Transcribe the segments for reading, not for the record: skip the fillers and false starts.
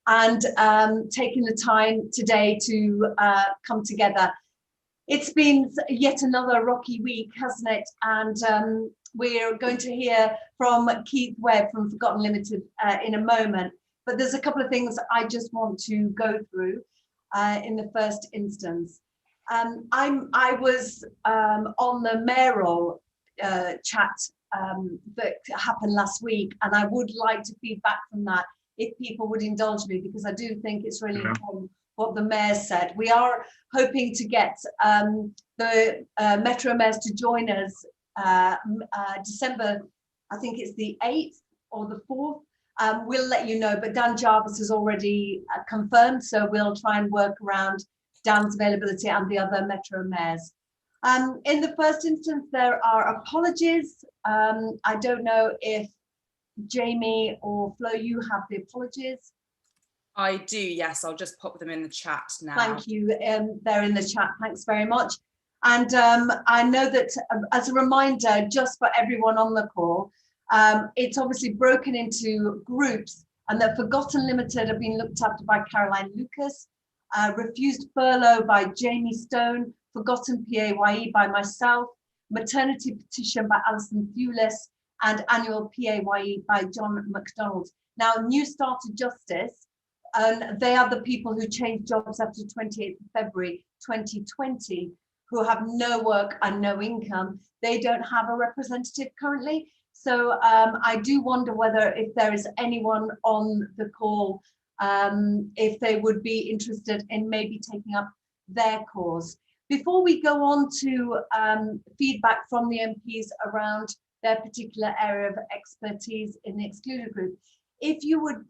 and taking the time today to come together. It's been yet another rocky week, hasn't it? And we're going to hear from Keith Webb from ForgottenLtd in a moment. But there's a couple of things I just want to go through in the first instance. I was on the mayoral chat that happened last week, and I would like to feedback from that if people would indulge me, because I do think it's really important what the mayor said. We are hoping to get the Metro mayors to join us December, I think it's the 8th or the 4th. We'll let you know, but Dan Jarvis has already confirmed, so we'll try and work around Dan's availability and the other Metro mayors. In the first instance, there are apologies. I don't know if Jamie or Flo, you have the apologies. I do, yes. I'll just pop them in the chat now. Thank you. They're in the chat. Thanks very much. And I know that as a reminder, just for everyone on the call, it's obviously broken into groups, and that ForgottenLtd have been looked after by Caroline Lucas, Refused Furlough by Jamie Stone, Forgotten PAYE by myself, Maternity Petition by Alison Thewlis, and Annual PAYE by John MacDonald. Now, New Starter Justice, they are the people who changed jobs after 28th of February 2020, who have no work and no income. They don't have a representative currently. So I do wonder whether if there is anyone on the call, if they would be interested in maybe taking up their cause. Before we go on to feedback from the MPs around their particular area of expertise in the excluded group, if you would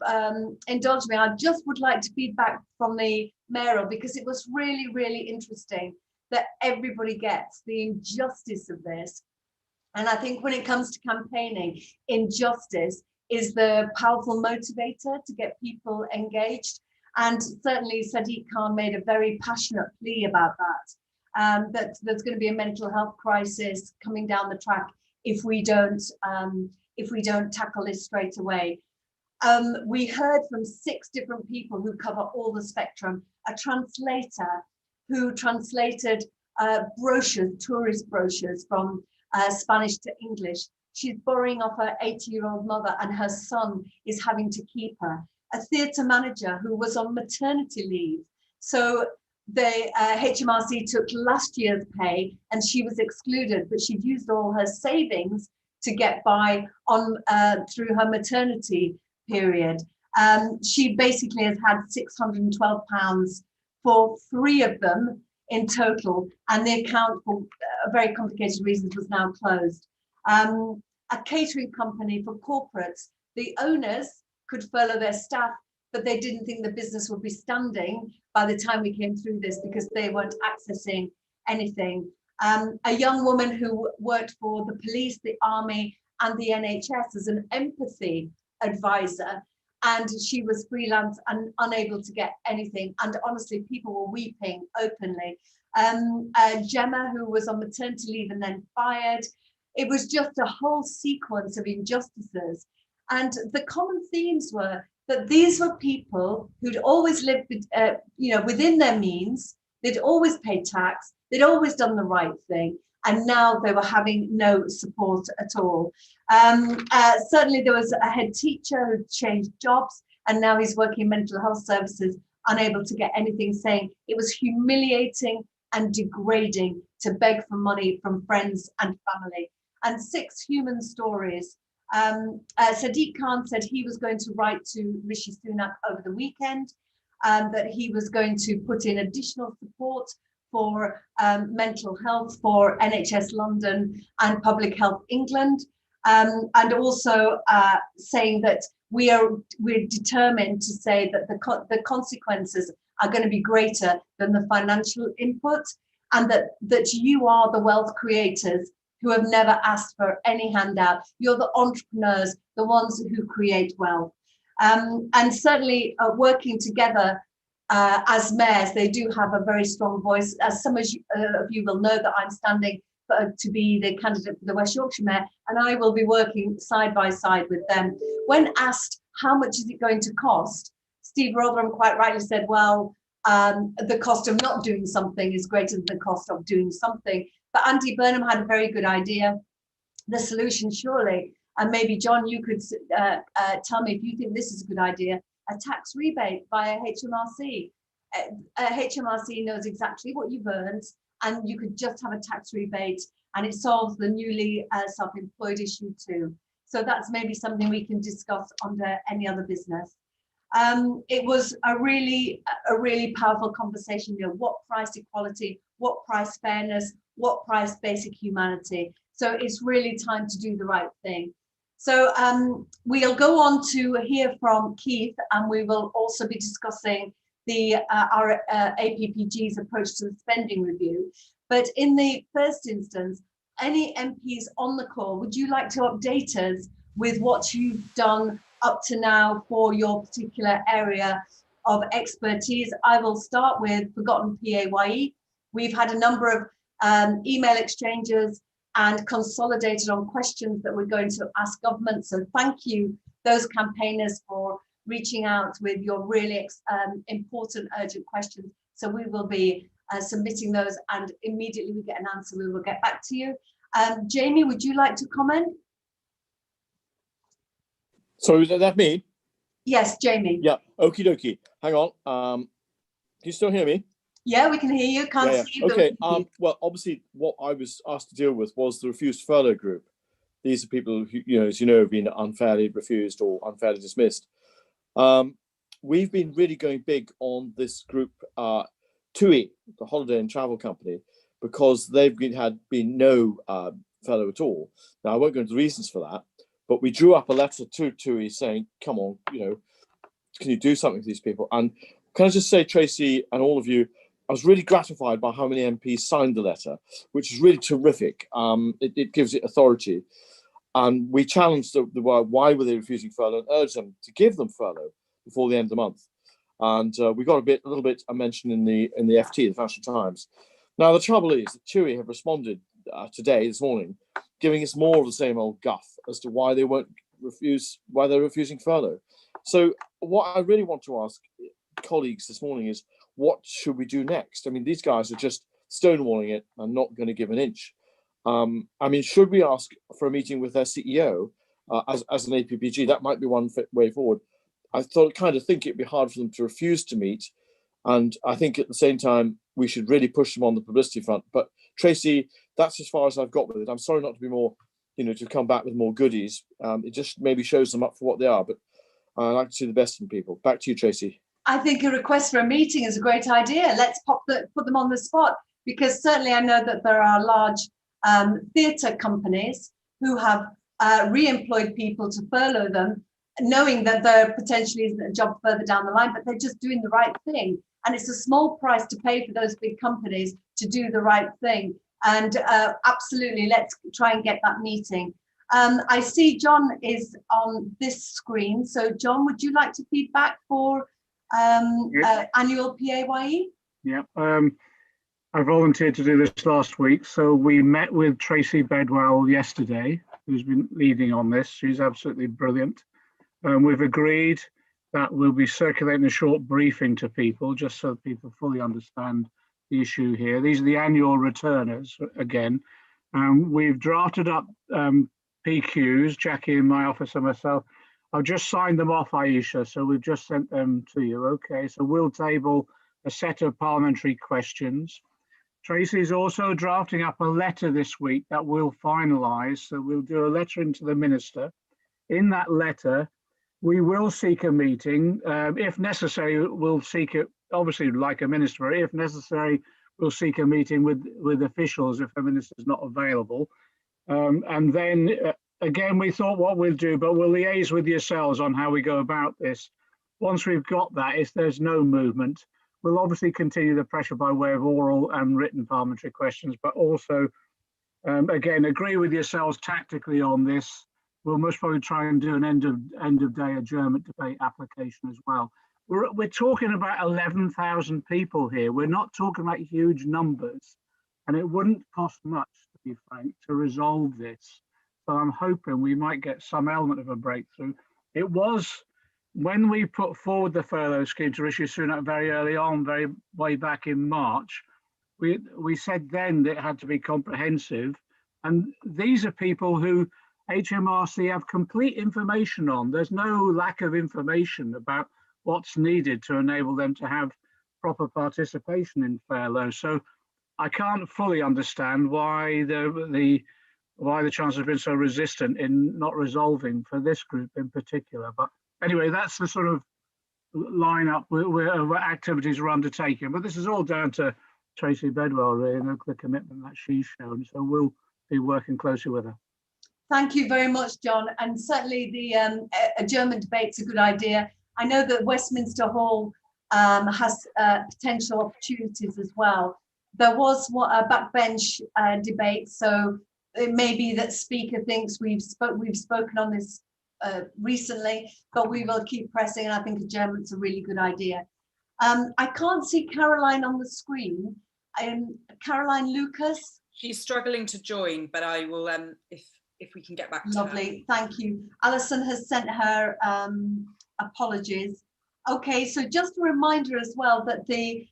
indulge me, I just would like to feedback from the mayoral, because it was really, really interesting that everybody gets the injustice of this. And I think when it comes to campaigning, injustice is the powerful motivator to get people engaged. And certainly Sadiq Khan made a very passionate plea about that, that there's going to be a mental health crisis coming down the track if we don't tackle this straight away. We heard from 6 different people who cover all the spectrum, a translator who translated brochures, tourist brochures from Spanish to English. She's borrowing off her 80-year-old mother, and her son is having to keep her. A theatre manager who was on maternity leave. So the HMRC took last year's pay and she was excluded, but she'd used all her savings to get by on through her maternity period. She basically has had £612 for 3 of them in total, and the account, for very complicated reasons, was now closed. A catering company for corporates, the owners could furlough their staff, but they didn't think the business would be standing by the time we came through this, because they weren't accessing anything. A young woman who worked for the police, the army, and the NHS as an empathy advisor, and she was freelance and unable to get anything. And honestly, people were weeping openly. Gemma, who was on maternity leave and then fired. It was just a whole sequence of injustices. And the common themes were that these were people who'd always lived, within their means. They'd always paid tax. They'd always done the right thing. And now they were having no support at all. Certainly there was a head teacher who changed jobs, and now he's working in mental health services, unable to get anything, saying it was humiliating and degrading to beg for money from friends and family. And 6 human stories. Sadiq Khan said he was going to write to Rishi Sunak over the weekend, that he was going to put in additional support for mental health for NHS London and Public Health England, and also saying that we're determined to say that the consequences are going to be greater than the financial input, and that you are the wealth creators who have never asked for any handout. You're the entrepreneurs, the ones who create wealth. And certainly working together as mayors, they do have a very strong voice. As some of you will know, that I'm standing to be the candidate for the West Yorkshire Mayor, and I will be working side by side with them. When asked how much is it going to cost, Steve Rotherham quite rightly said, well, the cost of not doing something is greater than the cost of doing something. But Andy Burnham had a very good idea. The solution, surely, and maybe John, you could tell me if you think this is a good idea, a tax rebate via HMRC. HMRC knows exactly what you've earned, and you could just have a tax rebate, and it solves the newly self-employed issue too. So that's maybe something we can discuss under any other business. It was a really powerful conversation. You know, what price equality, what price fairness, what price basic humanity. So it's really time to do the right thing. So we'll go on to hear from Keith, and we will also be discussing our APPG's approach to the spending review. But in the first instance, any MPs on the call, would you like to update us with what you've done up to now for your particular area of expertise? I will start with Forgotten PAYE. We've had a number of email exchanges and consolidated on questions that we're going to ask government. So thank you, those campaigners, for reaching out with your really important, urgent questions. So we will be submitting those, and immediately we get an answer, we will get back to you. Jamie, would you like to comment? So is that me? Yes, Jamie. Yeah, okie dokie. Hang on. Can you still hear me? Yeah, we can hear you. Can't see you. Okay. Well, obviously, what I was asked to deal with was the refused furlough group. These are people who, you know, as you know, have been unfairly refused or unfairly dismissed. We've been really going big on this group, TUI, the holiday and travel company, because they've been no furlough at all. Now, I won't go into the reasons for that, but we drew up a letter to TUI saying, come on, you know, can you do something for these people? And can I just say, Tracy, and all of you, I was really gratified by how many MPs signed the letter, which is really terrific. It gives it authority. And we challenged why were they refusing furlough, and urged them to give them furlough before the end of the month. And we got a little bit a mention in the FT, the Financial Times. Now, the trouble is that TUI have responded this morning, giving us more of the same old guff as to why they why they're refusing furlough. So what I really want to ask colleagues this morning is, what should we do next? I mean, these guys are just stonewalling it and not going to give an inch. I mean, should we ask for a meeting with their CEO as an APPG? That might be one way forward. I think it'd be hard for them to refuse to meet. And I think at the same time, we should really push them on the publicity front. But Tracy, that's as far as I've got with it. I'm sorry not to be more, you know, to come back with more goodies. It just maybe shows them up for what they are. But I like to see the best in people. Back to you, Tracy. I think a request for a meeting is a great idea. Let's put them on the spot, because certainly I know that there are large theatre companies who have re-employed people to furlough them, knowing that there potentially isn't a job further down the line, but they're just doing the right thing. And it's a small price to pay for those big companies to do the right thing. And absolutely, let's try and get that meeting. I see John is on this screen. So John, would you like to feedback for annual PAYE? Yeah, I volunteered to do this last week. So we met with Tracy Bedwell yesterday, who's been leading on this. She's absolutely brilliant. We've agreed that we'll be circulating a short briefing to people, just so people fully understand the issue here. These are the annual returners, again. We've drafted up PQs, Jackie in my office and myself. I've just signed them off, Aisha, so we've just sent them to you. Okay, so we'll table a set of parliamentary questions. Tracy's also drafting up a letter this week that we'll finalise. So we'll do a letter into the Minister. In that letter, we will seek a meeting. If necessary, we'll seek it, obviously like a minister, if necessary, we'll seek a meeting with officials if the minister's not available. And then again, we thought what we'll do, but we'll liaise with yourselves on how we go about this. Once we've got that, if there's no movement, we'll obviously continue the pressure by way of oral and written parliamentary questions, but also, again, agree with yourselves tactically on this. We'll most probably try and do an end of day adjournment debate application as well. We're talking about 11,000 people here. We're not talking about huge numbers, and it wouldn't cost much, to be frank, to resolve this. So I'm hoping we might get some element of a breakthrough. It was when we put forward the furlough scheme to Rishi Sunak very early on, very way back in March, we said then that it had to be comprehensive. And these are people who HMRC have complete information on. There's no lack of information about what's needed to enable them to have proper participation in furlough. So I can't fully understand why the Chancellor has been so resistant in not resolving for this group in particular. But anyway, that's the sort of lineup where activities are undertaken. But this is all down to Tracy Bedwell, really, and the commitment that she's shown. So we'll be working closely with her. Thank you very much, John. And certainly the adjournment debate's a good idea. I know that Westminster Hall has potential opportunities as well. There was a backbench debate, so it may be that Speaker thinks we've spoken on this recently, but we will keep pressing, and I think adjournment's a really good idea. I can't see Caroline on the screen. Caroline Lucas. She's struggling to join, but I will, if we can get back to her. Lovely, thank you. Alison has sent her apologies. Okay, so just a reminder as well that the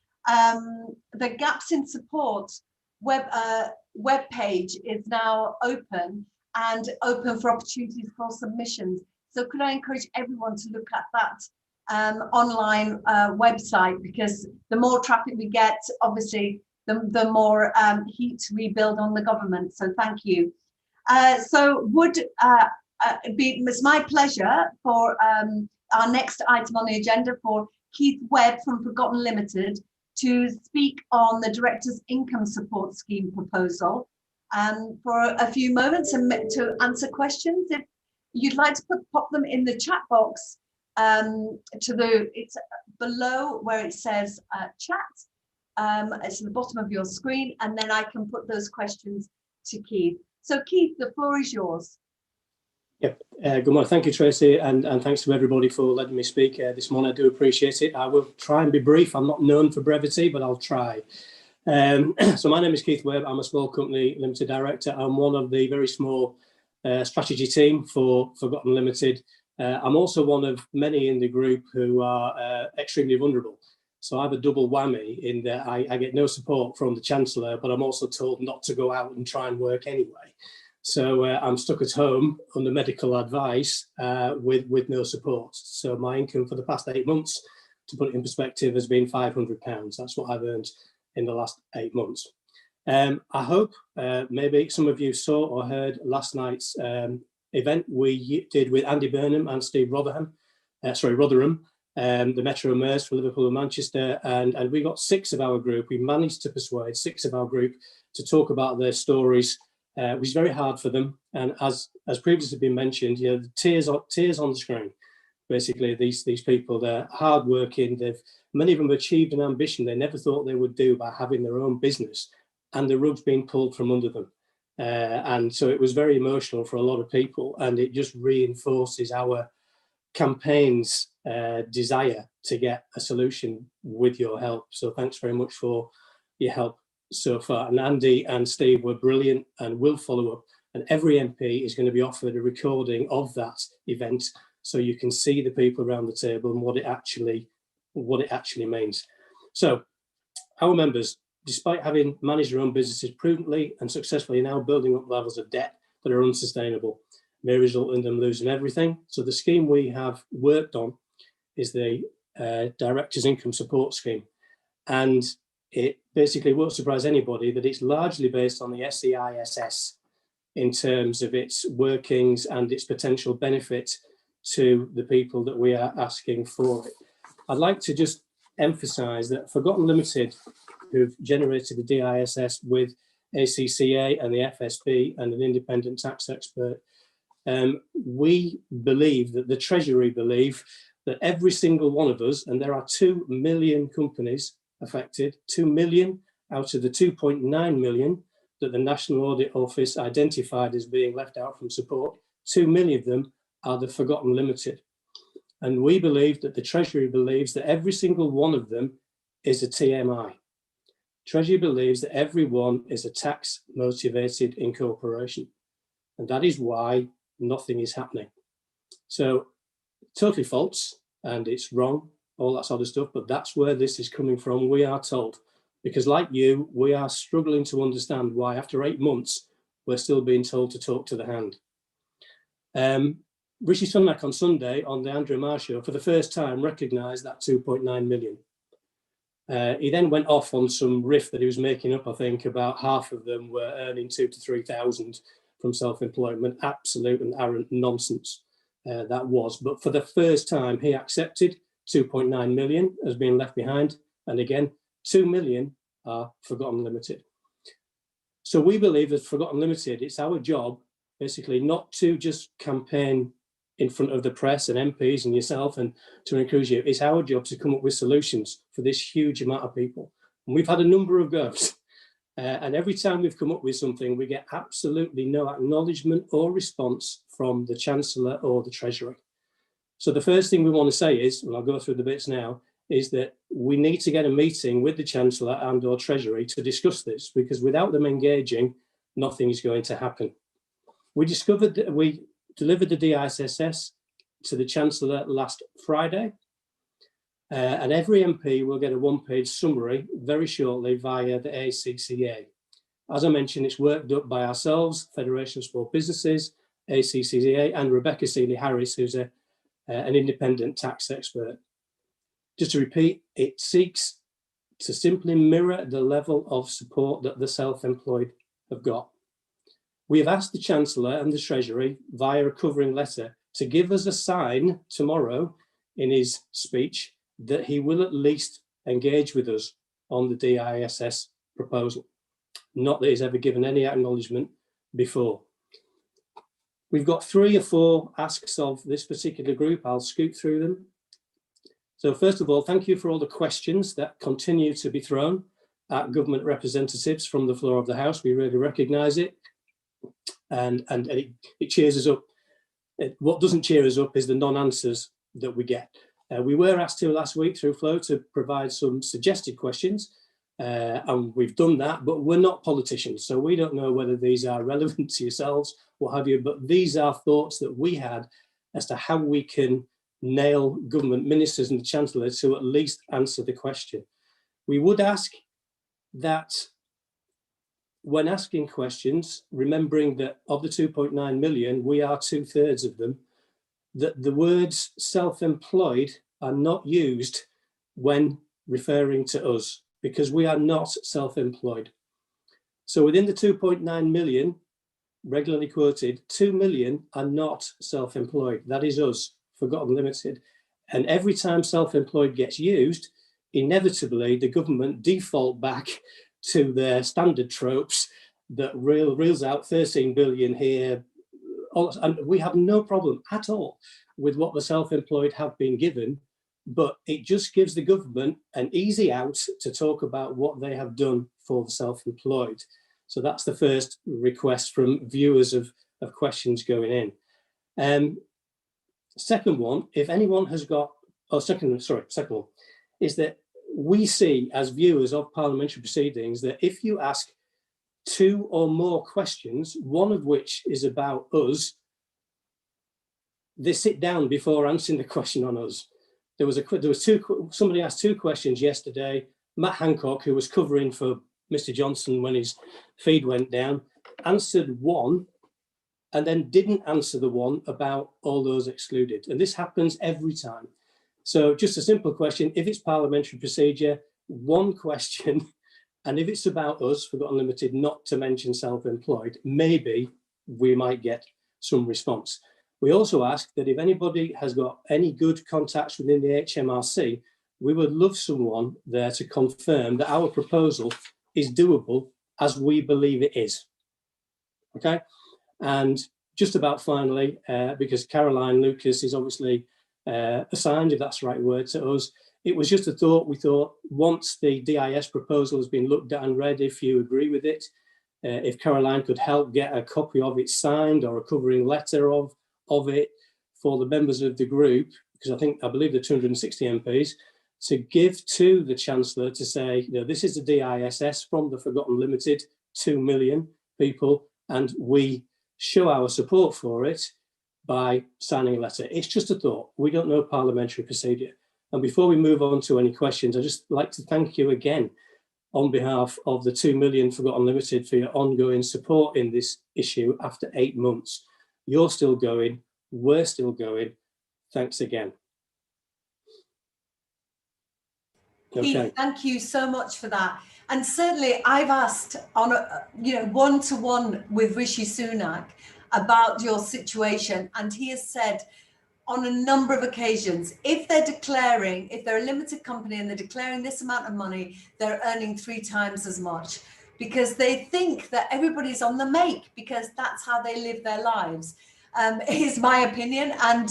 Gaps in Support web page is now open and open for opportunities for submissions. So could I encourage everyone to look at that online website, because the more traffic we get, obviously, the more heat we build on the government. So thank you. So it's my pleasure for our next item on the agenda for Keith Webb from ForgottenLtd to speak on the Director's Income Support Scheme proposal for a few moments and to answer questions. If you'd like to pop them in the chat box, it's below where it says chat. It's at the bottom of your screen, and then I can put those questions to Keith. So Keith, the floor is yours. Yep. Good morning. Thank you, Tracy, and thanks to everybody for letting me speak this morning. I do appreciate it. I will try and be brief. I'm not known for brevity, but I'll try. So my name is Keith Webb. I'm a small company limited director. I'm one of the very small strategy team for ForgottenLtd. I'm also one of many in the group who are extremely vulnerable. So I have a double whammy in that I get no support from the Chancellor, but I'm also told not to go out and try and work anyway. So I'm stuck at home under medical advice with no support. So my income for the past 8 months, to put it in perspective, has been £500. That's what I've earned in the last 8 months. I hope maybe some of you saw or heard last night's event we did with Andy Burnham and Steve Rotherham, the Metro Mayors for Liverpool and Manchester, and we got 6 of our group. We managed to persuade 6 of our group to talk about their stories, which is very hard for them. And as previously been mentioned, you know, the tears on the screen. Basically, these people, they're hardworking. Many of them have achieved an ambition they never thought they would do by having their own business, and the rug's being pulled from under them. And so it was very emotional for a lot of people, and it just reinforces our campaign's desire to get a solution with your help. So thanks very much for your help so far. And Andy and Steve were brilliant and will follow up. And every MP is going to be offered a recording of that event, so you can see the people around the table and what it actually means. So our members, despite having managed their own businesses prudently and successfully, now building up levels of debt that are unsustainable, may result in them losing everything. So the scheme we have worked on is the Director's Income Support Scheme. And it basically won't surprise anybody that it's largely based on the SEISS in terms of its workings and its potential benefit to the people that we are asking for it. I'd like to just emphasise that ForgottenLtd, who've generated the DISS with ACCA and the FSB and an independent tax expert, we believe that the Treasury believe that every single one of us, and there are 2 million companies affected, 2 million out of the 2.9 million that the National Audit Office identified as being left out from support, 2 million of them are the ForgottenLtd. And we believe that the Treasury believes that every single one of them is a TMI. Treasury believes that every one is a tax motivated incorporation. And that is why nothing is happening. So totally false. and it's wrong, all that sort of stuff, but that's where this is coming from, we are told. Because like you, we are struggling to understand why after 8 months, we're still being told to talk to the hand. Rishi Sunak on Sunday on the Andrew Marr show for the first time recognised that 2.9 million. He then went off on some riff that he was making up, I think, about half of them were earning 2,000 to 3,000 from self-employment. Absolute and arrant nonsense that was. But for the first time, he accepted 2.9 million as being left behind. And again, 2 million are Forgotten Limited. So we believe that Forgotten Limited, it's our job, basically, not to just campaign in front of the press and MPs and yourself and to encourage you. It's our job to come up with solutions for this huge amount of people. And we've had a number of goes. And every time we've come up with something, we get absolutely no acknowledgement or response from the Chancellor or the Treasury. So the first thing we want to say is, and I'll go through the bits now, is that we need to get a meeting with the Chancellor and or Treasury to discuss this, because without them engaging, nothing is going to happen. We discovered that we delivered the DISSS to the Chancellor last Friday, and every MP will get a one-page summary very shortly via the ACCA. As I mentioned, it's worked up by ourselves, Federation of Small Businesses, ACCA, and Rebecca Seeley-Harris, who's an independent tax expert. Just to repeat, it seeks to simply mirror the level of support that the self-employed have got. We have asked the Chancellor and the Treasury via a covering letter to give us a sign tomorrow in his speech that he will at least engage with us on the DISS proposal. Not that he's ever given any acknowledgement before. We've got 3 or 4 asks of this particular group. I'll scoot through them. So first of all, thank you for all the questions that continue to be thrown at government representatives from the floor of the House. We really recognise it. And it cheers us up. What doesn't cheer us up is the non-answers that we get. We were asked to last week through Flow to provide some suggested questions, and we've done that, but we're not politicians, so we don't know whether these are relevant to yourselves, what have you, but these are thoughts that we had as to how we can nail government ministers and the Chancellor to at least answer the question. We would ask that when asking questions, remembering that of the 2.9 million, we are 2/3 of them, that the words self-employed are not used when referring to us, because we are not self-employed. So within the 2.9 million, regularly quoted, 2 million are not self-employed. That is us, Forgotten Limited. And every time self-employed gets used, inevitably the government default back to their standard tropes that reels out 13 billion here. And we have no problem at all with what the self-employed have been given, but it just gives the government an easy out to talk about what they have done for the self-employed. So that's the first request from viewers of questions going in. Second one, if anyone has got, second one, is that we see as viewers of parliamentary proceedings that if you ask 2 or more questions, one of which is about us, they sit down before answering the question on us. Somebody asked 2 questions yesterday. Matt Hancock, who was covering for Mr. Johnson when his feed went down, answered one and then didn't answer the one about all those excluded. And this happens every time. So just a simple question, if it's parliamentary procedure, 1 question, and if it's about us, Forgotten Limited, not to mention self-employed, maybe we might get some response. We also ask that if anybody has got any good contacts within the HMRC, we would love someone there to confirm that our proposal is doable as we believe it is. Okay, and just about finally, because Caroline Lucas is obviously assigned, if that's the right word, to us, it was just a thought. We thought once the DIS proposal has been looked at and read, if you agree with it, if Caroline could help get a copy of it signed or a covering letter of it for the members of the group, because I believe the 260 MPs, to give to the Chancellor to say, you know, this is the DISS from the Forgotten Limited, 2 million people, and we show our support for it. by signing a letter. It's just a thought. We don't know parliamentary procedure. And before we move on to any questions, I'd just like to thank you again on behalf of the 2 million Forgotten Limited for your ongoing support in this issue after 8 months. You're still going, we're still going. Thanks again. Okay. Keith, thank you so much for that. And certainly I've asked on a, one-to-one with Rishi Sunak about your situation, and he has said on a number of occasions, if they're a limited company and they're declaring this amount of money, they're earning 3 times as much, because they think that everybody's on the make, because that's how they live their lives, is my opinion. And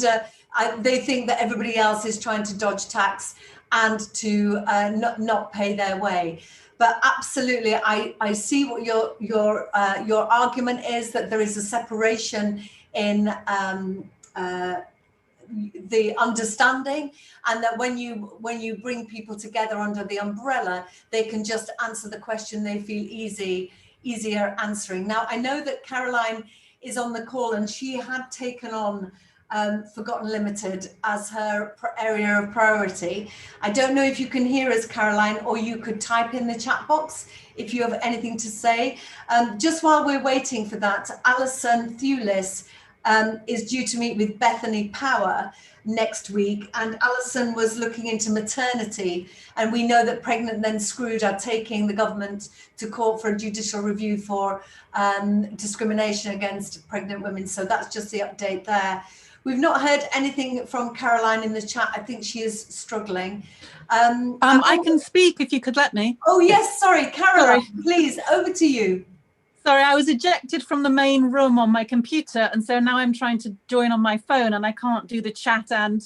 they think that everybody else is trying to dodge tax and to not pay their way. But absolutely, I see what your argument is, that there is a separation in the understanding, and that when you bring people together under the umbrella, they can just answer the question they feel easier answering. Now, I know that Caroline is on the call, and she had taken on Forgotten Limited as her area of priority. I don't know if you can hear us, Caroline, or you could type in the chat box if you have anything to say. Just while we're waiting for that, Alison Thewlis is due to meet with Bethany Power next week, and Alison was looking into maternity, and we know that Pregnant Then Screwed are taking the government to court for a judicial review for discrimination against pregnant women. So that's just the update there. We've not heard anything from Caroline in the chat. I think she is struggling. I can speak if you could let me. Oh yes, sorry, Caroline, please, over to you. Sorry, I was ejected from the main room on my computer, and so now I'm trying to join on my phone, and I can't do the chat and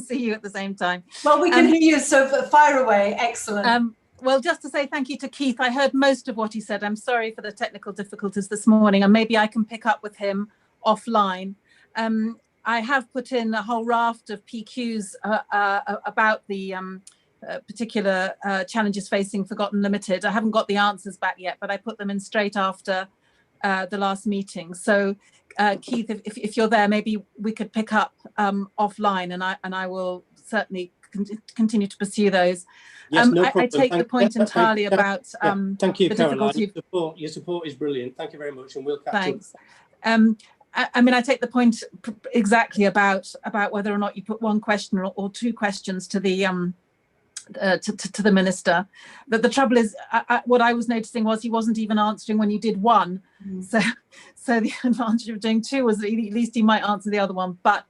see you at the same time. Well, we can hear you, so fire away. Excellent. Well, just to say thank you to Keith. I heard most of what he said. I'm sorry for the technical difficulties this morning, and maybe I can pick up with him offline. I have put in a whole raft of PQs about the particular challenges facing Forgotten Limited. I haven't got the answers back yet, but I put them in straight after the last meeting. So Keith, if you're there, maybe we could pick up offline, and I will certainly continue to pursue those. Yes, no problem. I take the point entirely about thank you, the Caroline. difficulty. Your support is brilliant. Thank you very much, and we'll catch Thanks. up. I mean, I take the point exactly about whether or not you put one question or 2 questions to the to the minister. But the trouble is, what I was noticing was he wasn't even answering when you did one. So the advantage of doing 2 was that at least he might answer the other one. But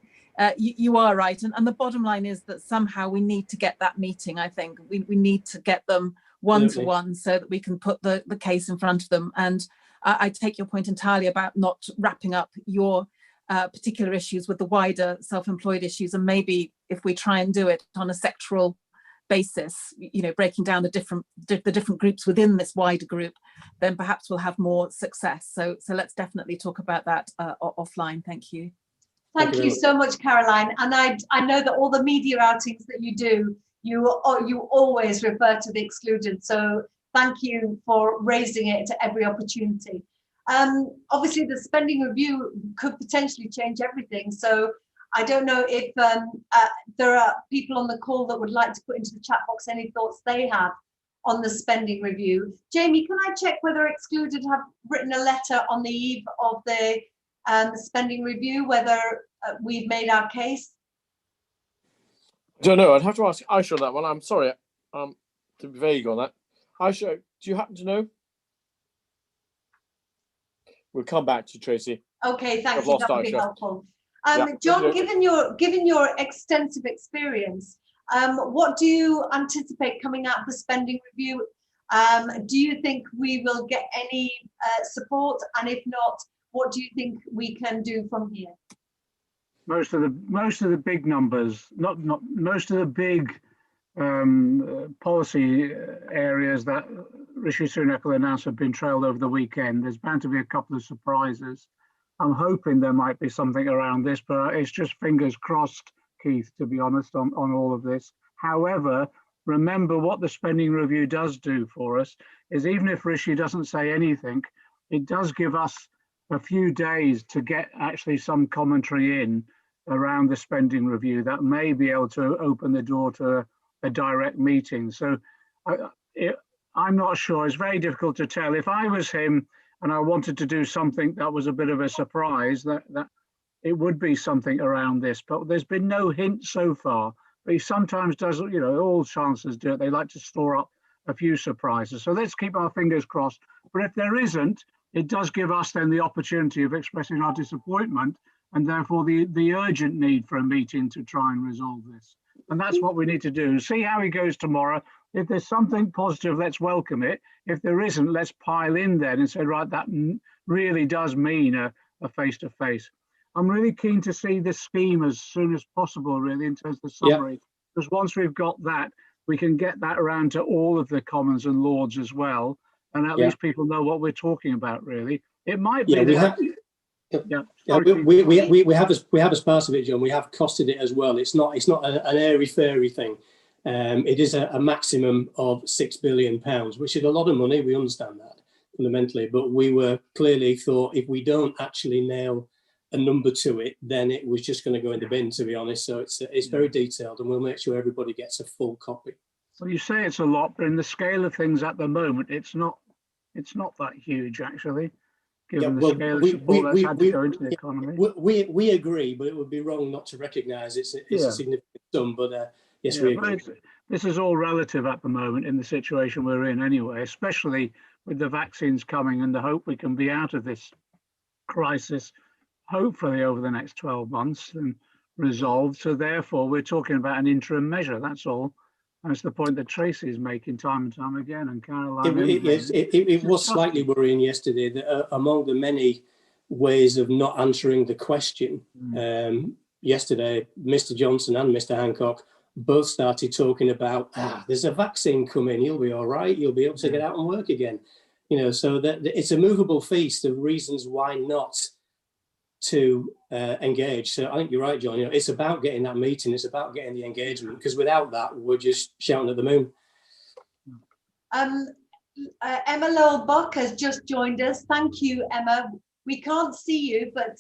you are right, and the bottom line is that somehow we need to get that meeting. I think we need to get them one-to-one so that we can put the case in front of them. And I take your point entirely about not wrapping up your particular issues with the wider self-employed issues, and maybe if we try and do it on a sectoral basis, breaking down the different groups within this wider group, then perhaps we'll have more success. So let's definitely talk about that offline. Thank you. Thank you so much, Caroline. And I know that all the media outings that you do, you always refer to the excluded. So thank you for raising it at every opportunity. Obviously, the spending review could potentially change everything. So I don't know if there are people on the call that would like to put into the chat box any thoughts they have on the spending review. Jamie, can I check whether Excluded have written a letter on the eve of the spending review, whether we've made our case? I don't know. I'd have to ask Aisha on that one. I'm sorry to be vague on that. Aisha, do you happen to know? We'll come back to Tracy. Okay, thank you. That would be helpful. Yeah, John, given your extensive experience, what do you anticipate coming out of the spending review? Do you think we will get any support? And if not, what do you think we can do from here? Most of the big numbers, not most of the big policy areas that Rishi Sunak will announce have been trailed over the weekend. There's bound to be a couple of surprises. I'm hoping there might be something around this, but it's just fingers crossed, Keith, to be honest, on all of this. However, remember what the spending review does do for us is, even if Rishi doesn't say anything, it does give us a few days to get actually some commentary in around the spending review that may be able to open the door to a direct meeting. So I'm not sure. It's very difficult to tell. If I was him and I wanted to do something that was a bit of a surprise, that it would be something around this, but there's been no hint so far. But he sometimes does, you know, all chancellors do it. They like to store up a few surprises. So let's keep our fingers crossed. But if there isn't, it does give us then the opportunity of expressing our disappointment and therefore the urgent need for a meeting to try and resolve this. And that's what we need to do. See how he goes tomorrow. If there's something positive, let's welcome it. If there isn't, let's pile in then and say, right, that really does mean a face-to-face. I'm really keen to see this scheme as soon as possible, really, in terms of the summary. Because once we've got that, we can get that around to all of the Commons and Lords as well. And at least people know what we're talking about, really. It might be we have as part of it, John. We have costed it as well. It's not an airy fairy thing. It is a maximum of £6 billion, which is a lot of money. We understand that fundamentally, but we were clearly thought if we don't actually nail a number to it, then it was just going to go in the bin, to be honest. So it's very detailed, and we'll make sure everybody gets a full copy. Well, you say it's a lot, but in the scale of things at the moment, it's not that huge, actually, given the scale of support that's had to go into the economy. We agree, but it would be wrong not to recognise it's a significant sum. But yes, we agree. This is all relative at the moment in the situation we're in anyway, especially with the vaccines coming and the hope we can be out of this crisis, hopefully over the next 12 months and resolved. So therefore, we're talking about an interim measure, that's all. That's the point that Tracy is making time and time again, and Caroline. It was slightly worrying yesterday that among the many ways of not answering the question, yesterday, Mr. Johnson and Mr. Hancock both started talking about, there's a vaccine coming, you'll be all right, you'll be able to get out and work again. You know, so that it's a movable feast of reasons why not to engage. So I think you're right, John. You know, it's about getting that meeting. It's about getting the engagement, because without that, we're just shouting at the moon. Emma Lowell-Buck has just joined us. Thank you, Emma. We can't see you, but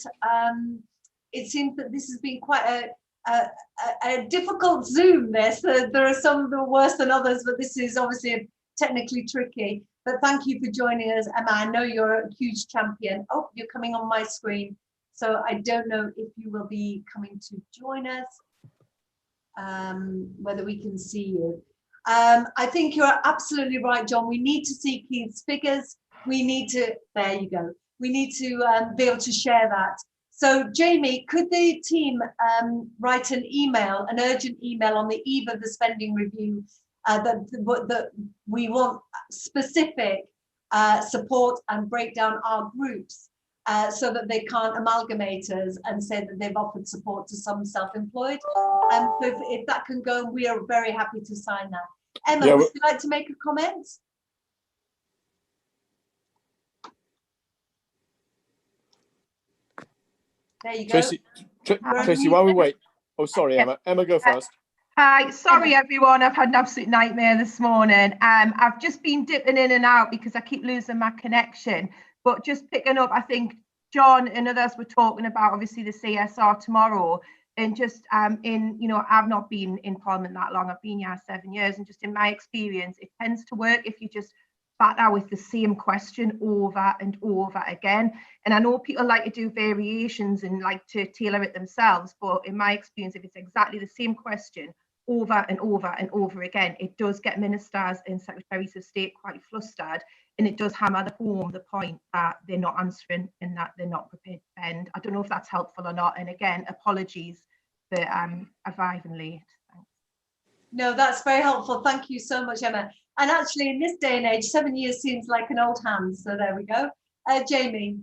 it seems that this has been quite a difficult Zoom. So there are some that are worse than others, but this is obviously technically tricky. But thank you for joining us, Emma. I know you're a huge champion. Oh, you're coming on my screen. So I don't know if you will be coming to join us, whether we can see you. I think you're absolutely right, John. We need to see Keith's figures. We need to, there you go. We need to be able to share that. So Jamie, could the team write an email, an urgent email on the eve of the spending review that we want specific support and break down our groups, so that they can't amalgamate us and say that they've offered support to some self-employed. So if that can go, we are very happy to sign that. Emma, would you like to make a comment? There you go. Tracy, while we wait. Oh, sorry, Emma. Emma, go first. Hi, sorry everyone, I've had an absolute nightmare this morning. I've just been dipping in and out because I keep losing my connection. But just picking up, I think John and others were talking about obviously the CSR tomorrow, and just you know, I've not been in Parliament that long. I've been here 7 years, and just in my experience, it tends to work if you just batter with the same question over and over again. And I know people like to do variations and like to tailor it themselves, but in my experience, if it's exactly the same question over and over and over again, it does get ministers and secretaries of state quite flustered, and it does hammer home the point that they're not answering and that they're not prepared to bend. I don't know if that's helpful or not, and again, apologies for arriving late. Thanks. No, that's very helpful. Thank you so much, Emma. And actually, in this day and age, 7 years seems like an old hand. So there we go. Jamie.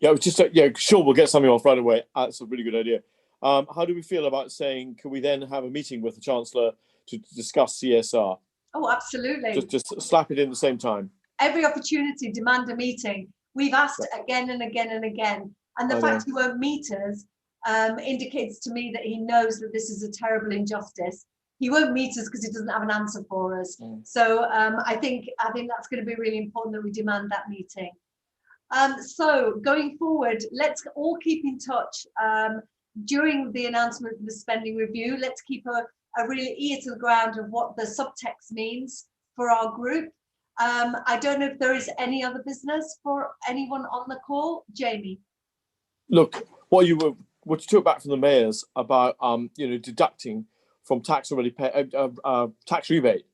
Yeah, just sure, we'll get something off right away. That's a really good idea. How do we feel about saying, can we then have a meeting with the Chancellor to discuss CSR? Oh, absolutely. Just slap it in at the same time. Every opportunity, demand a meeting. We've asked again and again and again. And the fact he won't meet us indicates to me that he knows that this is a terrible injustice. He won't meet us because he doesn't have an answer for us. So I think that's going to be really important that we demand that meeting. So going forward, let's all keep in touch during the announcement of the spending review. Let's keep a real ear to the ground of what the subtext means for our group. I don't know if there is any other business for anyone on the call. Jamie. Look, what you took back from the mayors about deducting from tax already paid tax rebate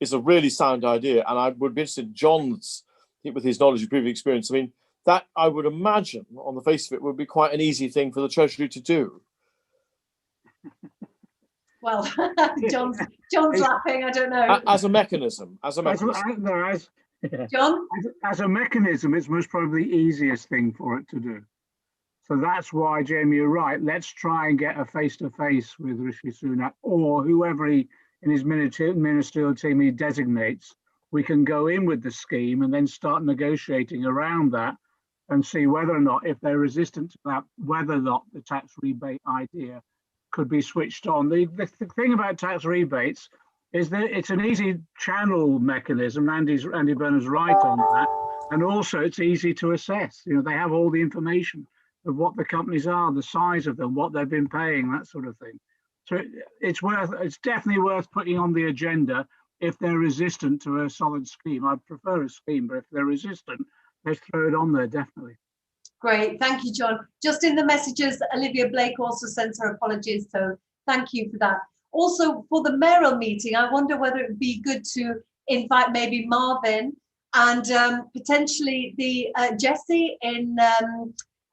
is a really sound idea, and I would be interested in John's, with his knowledge of previous experience. I mean, that I would imagine on the face of it would be quite an easy thing for the Treasury to do. Well, John's laughing. I don't know. As a mechanism. John? As a mechanism, it's most probably the easiest thing for it to do. So that's why, Jamie, you're right. Let's try and get a face-to-face with Rishi Sunak or whoever he, in his ministerial team he designates. We can go in with the scheme and then start negotiating around that and see whether or not, if they're resistant to that, whether or not the tax rebate idea could be switched on. The thing about tax rebates is that it's an easy channel mechanism. Andy Bernard's right on that. And also it's easy to assess. You know, they have all the information of what the companies are, the size of them, what they've been paying, that sort of thing. So it's definitely worth putting on the agenda if they're resistant to a solid scheme. I'd prefer a scheme, but if they're resistant, let's throw it on there, definitely. Great, thank you, John. Just in the messages, Olivia Blake also sends her apologies, so thank you for that. Also, for the mayoral meeting, I wonder whether it would be good to invite maybe Marvin and potentially the Jessie in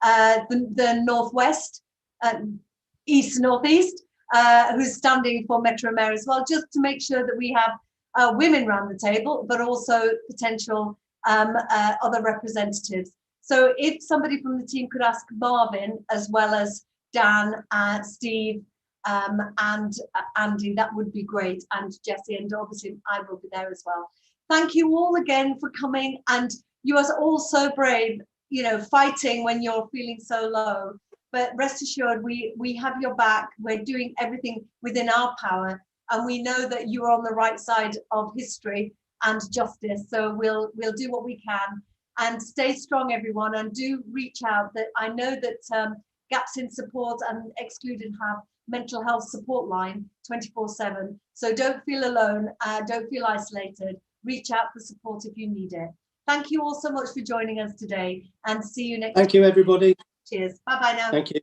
the northwest, northeast, who's standing for Metro Mayor as well, just to make sure that we have women around the table, but also potential other representatives. So if somebody from the team could ask Marvin, as well as Dan, Steve, and Andy, that would be great, and Jessie, and obviously I will be there as well. Thank you all again for coming, and you are all so brave, you know, fighting when you're feeling so low. But rest assured, we have your back. We're doing everything within our power, and we know that you are on the right side of history and justice. So we'll do what we can. And stay strong, everyone, and do reach out. That I know that Gaps in Support and Excluded have mental health support line 24/7. So don't feel alone. Don't feel isolated. Reach out for support if you need it. Thank you all so much for joining us today, and see you next. Thank you, everybody. Cheers. Bye bye now. Thank you.